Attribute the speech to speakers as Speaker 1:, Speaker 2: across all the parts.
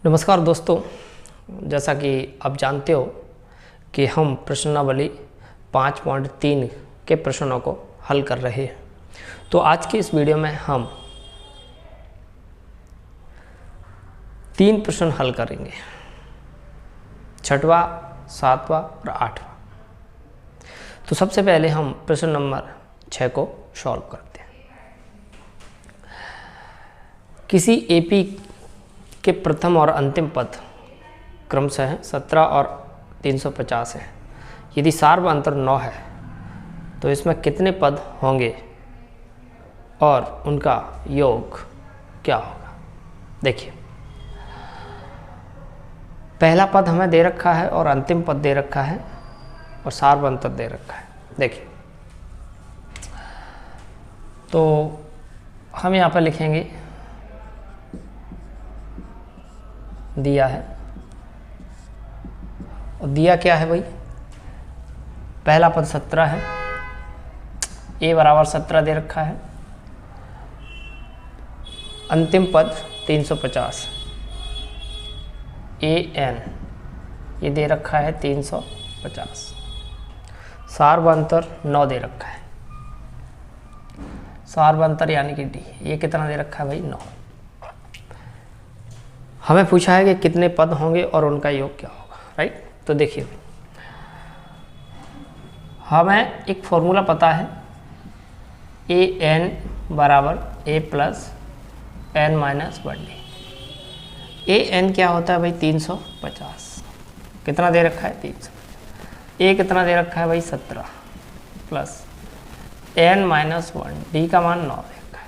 Speaker 1: नमस्कार दोस्तों, जैसा कि आप जानते हो कि हम प्रश्नावली 5.3 के प्रश्नों को हल कर रहे हैं। तो आज की इस वीडियो में हम 3 प्रश्न हल करेंगे, 6वां, 7वां और 8वां। तो सबसे पहले हम प्रश्न नंबर 6 को सॉल्व करते हैं। किसी एपी के प्रथम और अंतिम पद क्रमशः 17 और 350 है। यदि सार्व अंतर 9 है तो इसमें कितने पद होंगे और उनका योग क्या होगा। देखिए, पहला पद हमें दे रखा है और अंतिम पद दे रखा है और सार्व अंतर दे रखा है। देखिए, तो हम यहाँ पर लिखेंगे दिया है, और दिया क्या है भाई, पहला पद 17 है, a बराबर 17 दे रखा है, अंतिम पद 350, an ये दे रखा है 350, सार्व अंतर 9 दे रखा है, सार्व अंतर यानी कि d ये कितना दे रखा है भाई 9। हमें पूछा है कि कितने पद होंगे और उनका योग क्या होगा, राइट। तो देखिए, हमें एक फॉर्मूला पता है, ए एन बराबर ए plus N minus 1d। A N क्या होता है भाई 350, कितना दे रखा है 300। ए कितना दे रखा है भाई 17 प्लस एन माइनस 1d का मान 9 दे रखा है।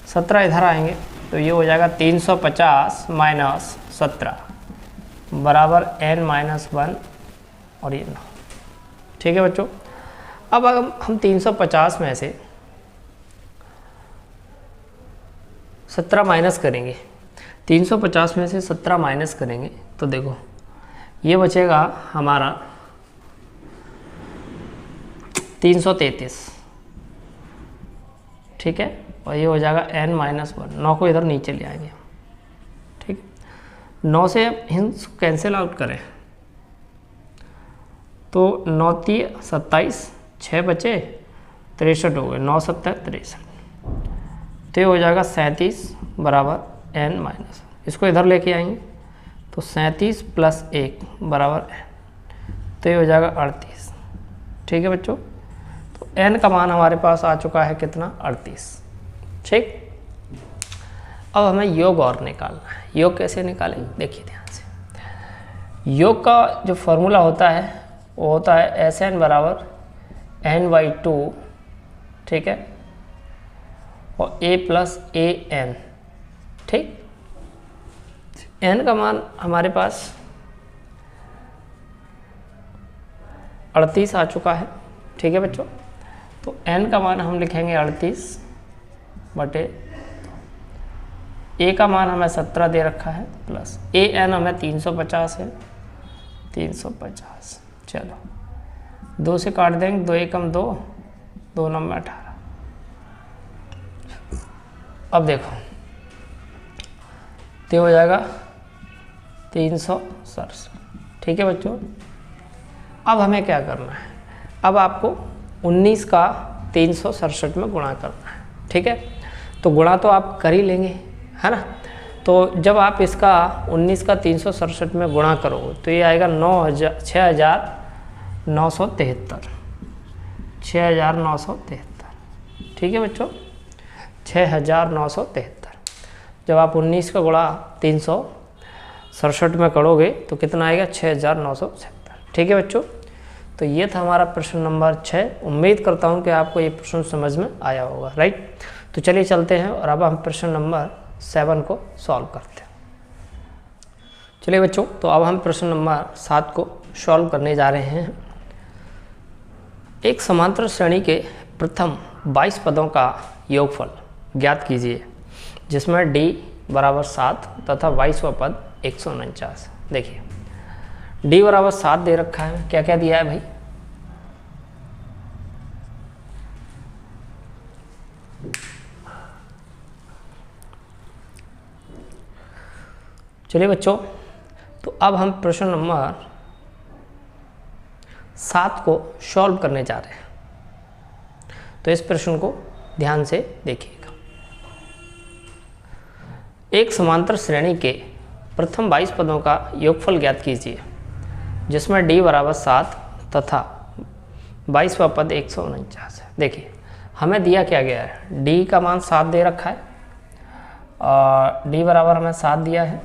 Speaker 1: 17 इधर आएंगे तो ये हो जाएगा 350 माइनस 17 बराबर n माइनस 1 और ये 9। ठीक है बच्चों, अब हम 350 में से 17 माइनस करेंगे, 350 में से 17 माइनस करेंगे तो देखो ये बचेगा हमारा 333। ठीक है, और ये हो जाएगा n माइनस 1। 9 को इधर नीचे ले आएंगे। ठीक, 9 से हिंस कैंसिल आउट करें तो 9 3 27, 6 बचे 63 हो गए, 9 7 63, तो ये हो जाएगा 37 बराबर n माइनस। इसको इधर लेके आएंगे तो 37 प्लस 1 बराबर n, तो ये हो जाएगा 38। ठीक है बच्चों, तो n का मान हमारे पास आ चुका है कितना 38। ठीक, अब हमें योग और निकालना है। योग कैसे निकालेंगे, देखिए ध्यान से। योग का जो फॉर्मूला होता है वो होता है Sn बराबर n/2, ठीक है, और a प्लस ए एन। ठीक, n का मान हमारे पास 38 आ चुका है। ठीक है बच्चों, तो n का मान हम लिखेंगे 38 बटे a का मान हमें 17 दे रखा है प्लस an हमें 350 है, 350। चलो 2 से काट देंगे, 2 एकम 2, 2 9 18। अब देखो तो हो जाएगा 367। ठीक है बच्चों, अब हमें क्या करना है, अब आपको 19 का 367 में गुणा करना है। ठीक है, तो गुणा तो आप कर ही लेंगे, है ना। तो जब आप इसका 19 का 367 में गुणा करोगे तो ये आएगा 6973। 6973। ठीक है बच्चों, 6973। जब आप 19 का गुणा 367 में करोगे तो कितना आएगा 6970। ठीक है बच्चों, तो ये था हमारा प्रश्न नंबर 6। उम्मीद करता हूँ कि आपको ये प्रश्न समझ में आया होगा, राइट। तो चलिए चलते हैं और अब हम प्रश्न नंबर 7 को सॉल्व करते हैं। चलिए बच्चों, तो अब हम प्रश्न नंबर 7 को सॉल्व करने जा रहे हैं। एक समांतर श्रेणी के प्रथम 22 पदों का योगफल ज्ञात कीजिए जिसमें d बराबर 7 तथा 22वां पद 149। देखिए, d बराबर 7 दे रखा है, क्या क्या दिया है भाई, चलिए बच्चों, तो अब हम प्रश्न नंबर 7 को सॉल्व करने जा रहे हैं। तो इस प्रश्न को ध्यान से देखिएगा। एक समांतर श्रेणी के प्रथम 22 पदों का योगफल ज्ञात कीजिए, जिसमें d बराबर 7 तथा 22वां पद 149 है। देखिए हमें दिया क्या गया है, d का मान 7 दे रखा है और d बराबर हमें 7 दिया है,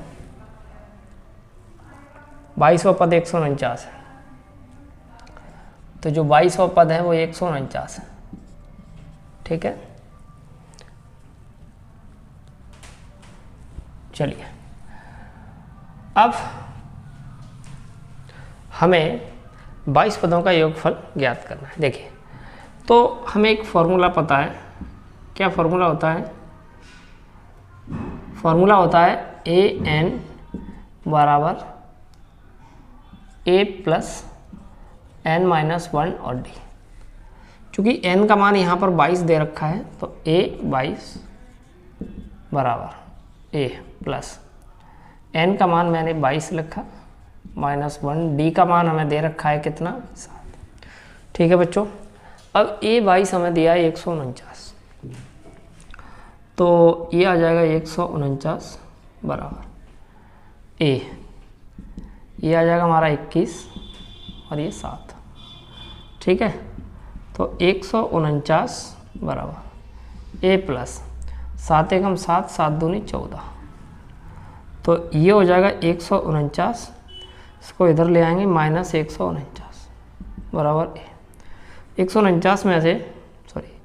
Speaker 1: 22वां पद 149 है। तो जो 22वां पद है वो 149 है, ठीक है। चलिए अब हमें 22 पदों का योगफल ज्ञात करना है। देखिए तो हमें एक फॉर्मूला पता है। क्या फॉर्मूला होता है? फॉर्मूला होता है ए एन बराबर ए प्लस एन माइनस 1 और डी। चूँकि n का मान यहाँ पर 22 दे रखा है तो a 22 बराबर a प्लस n का मान मैंने 22 लिखा माइनस 1, d का मान हमें दे रखा है कितना, 7। ठीक है बच्चों, अब a 22 हमें दिया है 149, तो ये आ जाएगा 149 बराबर a, ये आ जाएगा हमारा 21 और ये 7। ठीक है, तो 149 बराबर a प्लस 7 एकम 7, 7 दूनी 14, तो ये हो जाएगा 149, इसको इधर ले आएंगे माइनस 149 बराबर a। 149 में से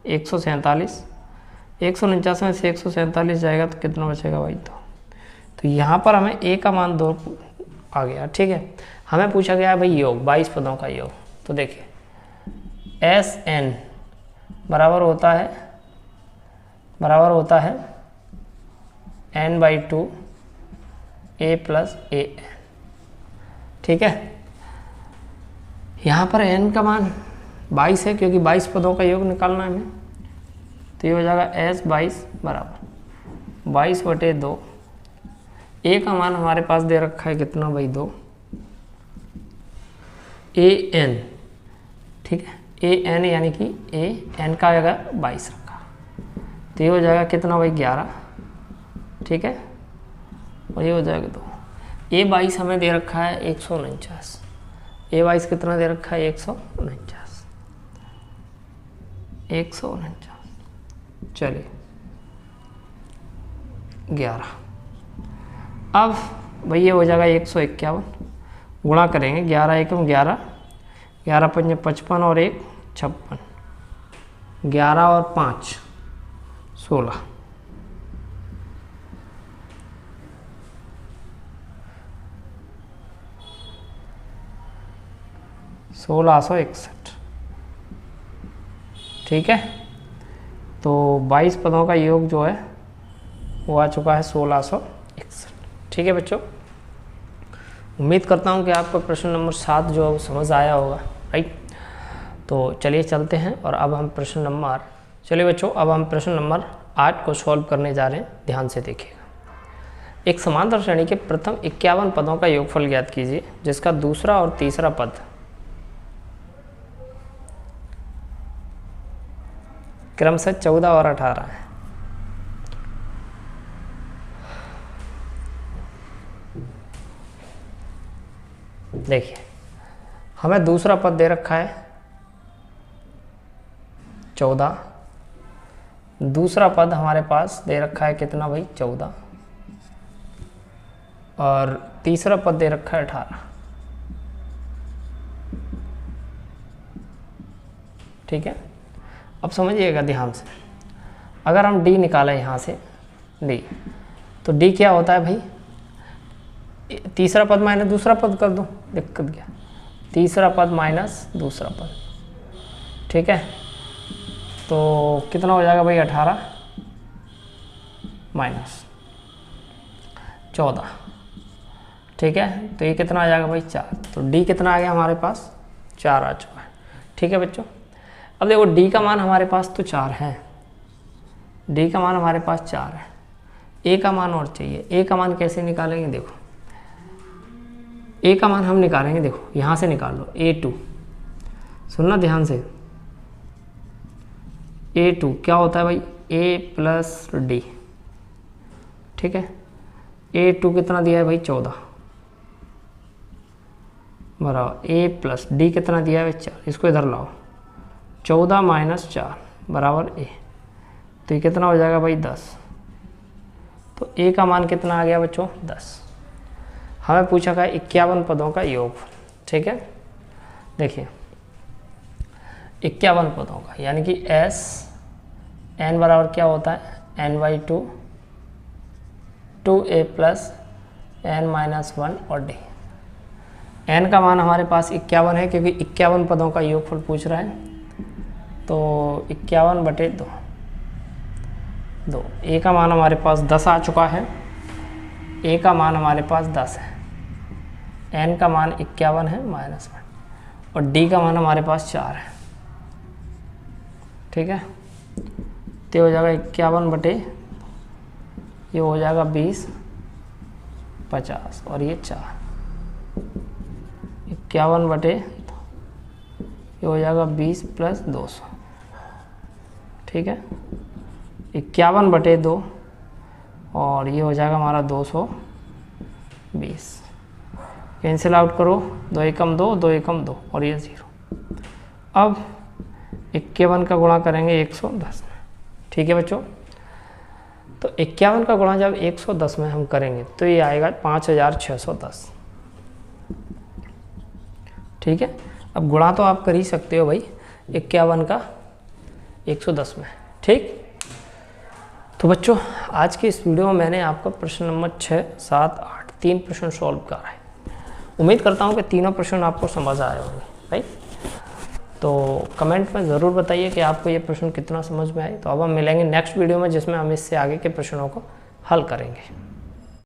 Speaker 1: 147, 149 में से 147 जाएगा तो कितना बचेगा भाई, 2। तो यहाँ पर हमें a का मान 2 आ गया। ठीक है, हमें पूछा गया है भाई योग 22 पदों का योग। तो देखिए एस एन बराबर होता है n/2 a plus a n। ठीक है, यहाँ पर n का मान 22 है क्योंकि 22 पदों का योग निकालना है हमें। तो ये हो जाएगा s 22 बराबर 22/2। a का मान हमारे पास दे रखा है कितना भाई, 2 a n। ठीक है, a n यानी कि a n का जगह 22 रखा, तो ये हो जाएगा कितना भाई, 11। ठीक है, और ये हो जाएगा 2। a 22 हमें दे रखा है 149, a 22 कितना दे रखा है, 149। चलिए 11। अब भाई ये हो जाएगा 151, गुणा करेंगे 11 एकम 11, 11 पंजे 55 और 1 56, 11 और 5 16, 1661। ठीक है, तो 22 पदों का योग जो है वो आ चुका है 1661। ठीक है बच्चों, उम्मीद करता हूँ कि आपको प्रश्न नंबर 7 जो है वो समझ आया होगा, राइट। तो चलिए चलते हैं और अब हम प्रश्न नंबर 8 को सॉल्व करने जा रहे हैं। ध्यान से देखिएगा। एक समांतर श्रेणी के प्रथम 51 पदों का योगफल ज्ञात कीजिए, जिसका दूसरा और तीसरा पद क्रमशः 14 और 18 है। देखिए हमें दूसरा पद दे रखा है 14, दूसरा पद हमारे पास दे रखा है कितना भाई, 14, और तीसरा पद दे रखा है 18। ठीक है, अब समझिएगा ध्यान से। अगर हम d निकालें यहाँ से d, तो d क्या होता है भाई, तीसरा पद माइनस दूसरा पद कर दो, दिक्कत क्या, तीसरा पद माइनस दूसरा पद। ठीक है, तो कितना हो जाएगा भाई, 18 माइनस 14। ठीक है, तो ये कितना आ जाएगा भाई, 4। तो d कितना आ गया हमारे पास, 4 आ चुका है। ठीक है बच्चों, अब देखो d का मान हमारे पास तो 4 है, d का मान हमारे पास 4 है, a का मान और चाहिए। a का मान कैसे निकालेंगे, देखो ए का मान हम निकालेंगे, देखो यहाँ से निकाल लो A2, सुनना ध्यान से, A2 क्या होता है भाई, A प्लस डी, ठीक है। A2 कितना दिया है भाई 14 बराबर A प्लस डी कितना दिया है 4, इसको इधर लाओ, 14 माइनस 4 बराबर A, तो ये कितना हो जाएगा भाई 10। तो A का मान कितना आ गया बच्चों 10। हमें पूछा गया 51 पदों का योगफल, ठीक है। देखिए 51 पदों का यानी कि S n बराबर क्या होता है n/2 2a प्लस n-1 और d। n का मान हमारे पास 51 है क्योंकि 51 पदों का योगफल पूछ रहा है, तो 51/2 a का मान हमारे पास 10 आ चुका है, a का मान हमारे पास 10 है, n का मान 51 है -1 और d का मान हमारे पास 4 है, ठीक है। तो हो जाएगा 51 ये हो जाएगा 20 50 और ये 4, 51 ये हो जाएगा 20 प्लस 200, ठीक है। 51/2 और ये हो जाएगा हमारा 220, कैंसिल आउट करो, 2 एकम 2 2 एकम 2 और ये 0। अब 51 का गुणा करेंगे 110 में, ठीक है बच्चों। तो 51 का गुणा जब 110 में हम करेंगे तो ये आएगा 5610, ठीक है। अब गुणा तो आप कर ही सकते हो भाई 51 का 110 में, ठीक। तो बच्चों आज के इस वीडियो में मैंने आपका प्रश्न नंबर 6, 7, 8 3 प्रश्न सॉल्व करा है। उम्मीद करता हूँ कि तीनों प्रश्न आपको समझ आए होंगे भाई। तो कमेंट में ज़रूर बताइए कि आपको ये प्रश्न कितना समझ में आए। तो अब हम मिलेंगे नेक्स्ट वीडियो में जिसमें हम इससे आगे के प्रश्नों को हल करेंगे।